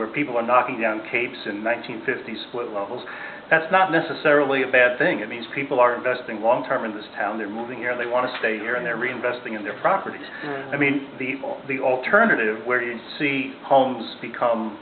where people are knocking down capes and 1950s split levels. That's not necessarily a bad thing. It means people are investing long-term in this town. They're moving here and they want to stay here, and they're reinvesting in their properties. I mean, the alternative where you see homes become,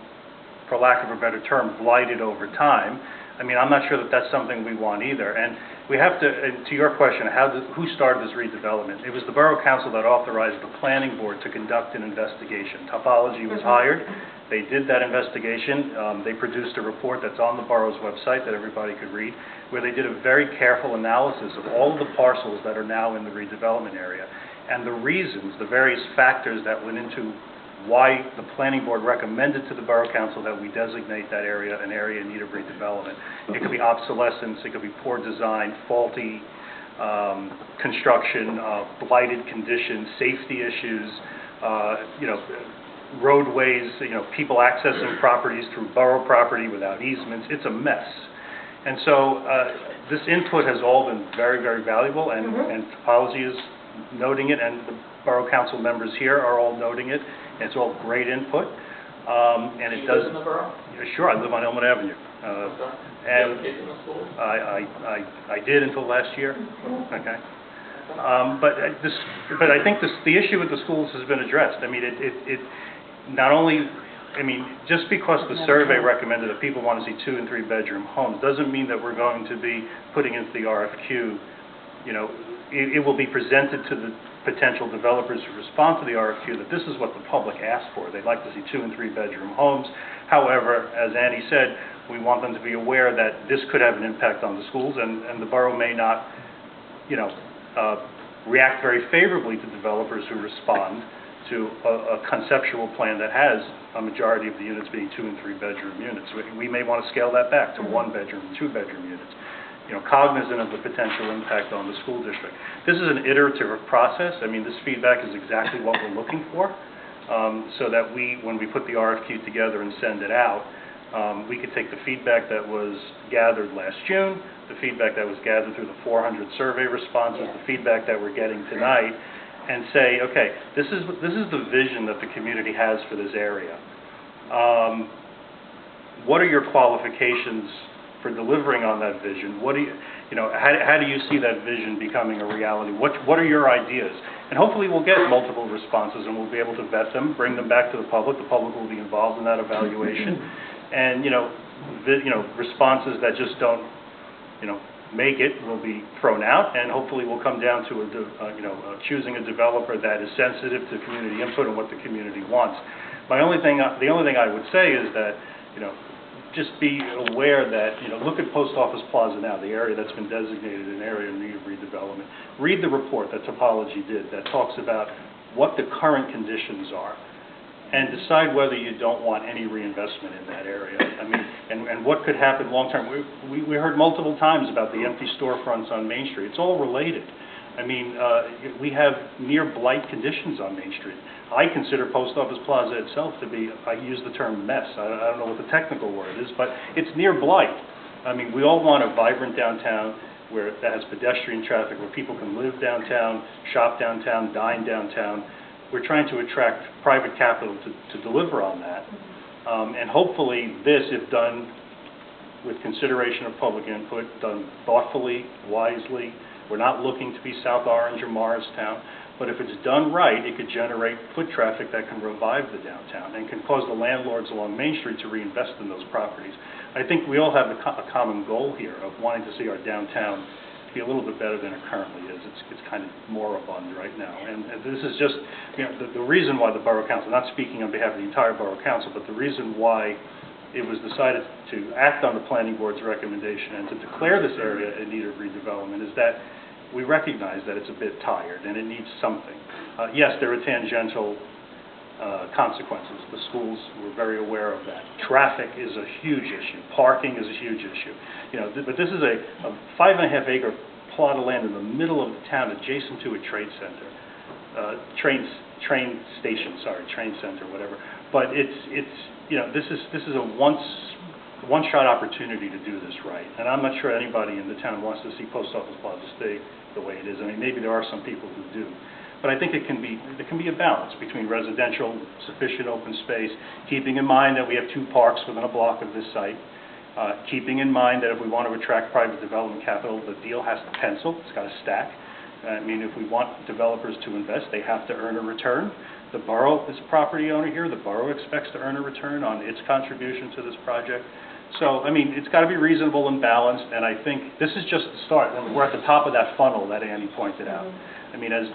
for lack of a better term, blighted over time, I mean, I'm not sure that that's something we want either. And we have to your question, who started this redevelopment? It was the Borough Council that authorized the Planning Board to conduct an investigation. Topology was hired. They did that investigation. They produced a report that's on the borough's website that everybody could read, where they did a very careful analysis of all of the parcels that are now in the redevelopment area, and the reasons, the various factors that went into why the Planning Board recommended to the Borough Council that we designate that area an area in need of redevelopment. It could be obsolescence, it could be poor design, faulty construction, blighted conditions, safety issues, roadways, people accessing properties through borough property without easements. It's a mess. And so this input has all been very, very valuable, and Topology is noting it, and the Borough Council members here are all noting it. It's all great input, and it does. Live in the borough? Sure, I live on Elmwood Avenue. Okay. And you have kids in the school? I did until last year. Okay. But I think the issue with the schools has been addressed. I mean, it not only. I mean, just because the survey recommended that people want to see 2- and 3-bedroom homes doesn't mean that we're going to be putting into the RFQ. It will be presented to the potential developers who respond to the RFQ that this is what the public asked for. They'd like to see 2- and 3-bedroom homes. However, as Annie said, we want them to be aware that this could have an impact on the schools, and the borough may not, react very favorably to developers who respond to a conceptual plan that has a majority of the units being 2- and 3-bedroom units. We may want to scale that back to 1-bedroom and 2-bedroom units. Cognizant of the potential impact on the school district. This is an iterative process. I mean, this feedback is exactly what we're looking for, so that when we put the RFQ together and send it out, we could take the feedback that was gathered last June, the feedback that was gathered through the 400 survey responses, the feedback that we're getting tonight, and say, okay, this is the vision that the community has for this area. What are your qualifications for delivering on that vision? What do how do you see that vision becoming a reality? What are your ideas? And hopefully we'll get multiple responses, and we'll be able to vet them, bring them back to the public. The public will be involved in that evaluation, and responses that just don't make it will be thrown out, and hopefully we'll come down to choosing a developer that is sensitive to community input and what the community wants. The only thing I would say is that just be aware that, look at Post Office Plaza now, the area that's been designated an area in need of redevelopment. Read the report that Topology did that talks about what the current conditions are, and decide whether you don't want any reinvestment in that area. I mean, and what could happen long term. We heard multiple times about the empty storefronts on Main Street. It's all related. I mean, we have near blight conditions on Main Street. I consider Post Office Plaza itself to be, I use the term mess, I don't know what the technical word is, but it's near blight. I mean, we all want a vibrant downtown that has pedestrian traffic, where people can live downtown, shop downtown, dine downtown. We're trying to attract private capital to deliver on that. And hopefully this, if done with consideration of public input, done thoughtfully, wisely. We're not looking to be South Orange or Morristown, but if it's done right, it could generate foot traffic that can revive the downtown and can cause the landlords along Main Street to reinvest in those properties. I think we all have a common goal here of wanting to see our downtown be a little bit better than it currently is. It's kind of moribund right now. And this is just, the reason why the Borough Council, not speaking on behalf of the entire Borough Council, but the reason why it was decided to act on the Planning Board's recommendation and to declare this area in need of redevelopment is that we recognize that it's a bit tired and it needs something. Yes, there are tangential consequences. The schools were very aware of that. Traffic is a huge issue. Parking is a huge issue. But this is a 5.5-acre plot of land in the middle of the town, adjacent to a trade center, train center, whatever. But this is a one-shot opportunity to do this right. And I'm not sure anybody in the town wants to see Post Office Plaza stay the way it is. I mean, maybe there are some people who do. But I think there can be a balance between residential, sufficient open space, keeping in mind that we have 2 parks within a block of this site, keeping in mind that if we want to attract private development capital, the deal has to pencil, it's got to stack. I mean, if we want developers to invest, they have to earn a return. The borough is a property owner here. The borough expects to earn a return on its contribution to this project. So, I mean, it's got to be reasonable and balanced, and I think this is just the start. I mean, we're at the top of that funnel that Andy pointed out. I mean, as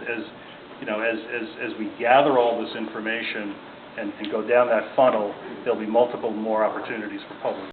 we gather all this information and go down that funnel, there'll be multiple more opportunities for public